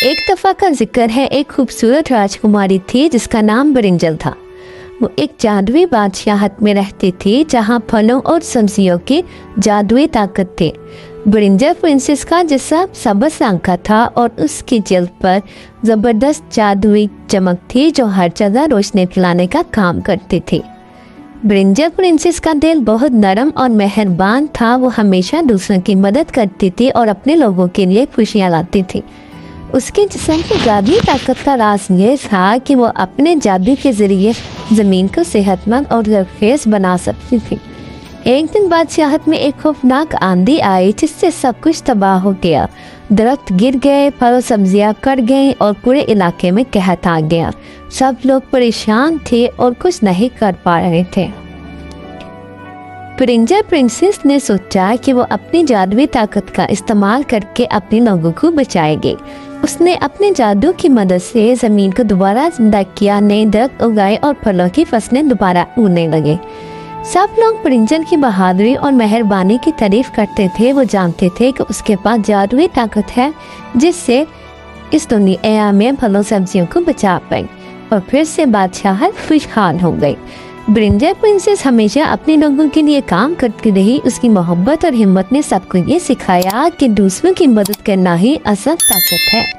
एक दफ़ा का जिक्र है, एक खूबसूरत राजकुमारी थी जिसका नाम ब्रिंजल था। वो एक जादुई बादशाहत में रहती थी जहाँ फलों और सब्जियों की जादुई ताकत थी। ब्रिंजल प्रिंसेस का जिस्म सबज रंग का था और उसकी जल्द पर ज़बरदस्त जादुई चमक थी जो हर जगह रोशनी फैलाने का काम करती थी। ब्रिंजल प्रिंसेस का दिल बहुत नरम और मेहरबान था। वो हमेशा दूसरों की मदद करती थी और अपने लोगों के लिए खुशियाँ लाती थी। उसके जिस्म की जादुई ताकत का राज ये था कि वो अपने जादू के ज़रिए ज़मीन को सेहतमंद और ज़रखेज़ बना सकती थी। एक दिन बादशाहत में एक खौफनाक आंधी आई जिससे सब कुछ तबाह हो गया। दरख्त गिर गए, फल और सब्जियां कट गईं और पूरे इलाके में कहत आ गया। सब लोग परेशान थे और कुछ नहीं कर पा रहे थे। ब्रिंजल प्रिंसेस ने सोचा कि वो अपनी जादुई ताकत का इस्तेमाल करके अपने लोगों को बचाएगी। उसने अपने जादू की मदद से ज़मीन को दोबारा जिंदा किया, नए दरख्त उगाए और फलों की फसलें दोबारा उगने लगे। सब लोग ब्रिंजल की बहादुरी और मेहरबानी की तारीफ करते थे। वो जानते थे कि उसके पास जादुई ताकत है जिससे इस दुनिया में फलों सब्जियों को बचा पाए और फिर से बादशाहत खुशहाल हो गई। ब्रिंजल प्रिंसेस हमेशा अपने लोगों के लिए काम करती रही। उसकी मोहब्बत और हिम्मत ने सबको ये सिखाया कि दूसरों की मदद करना ही असल ताकत है।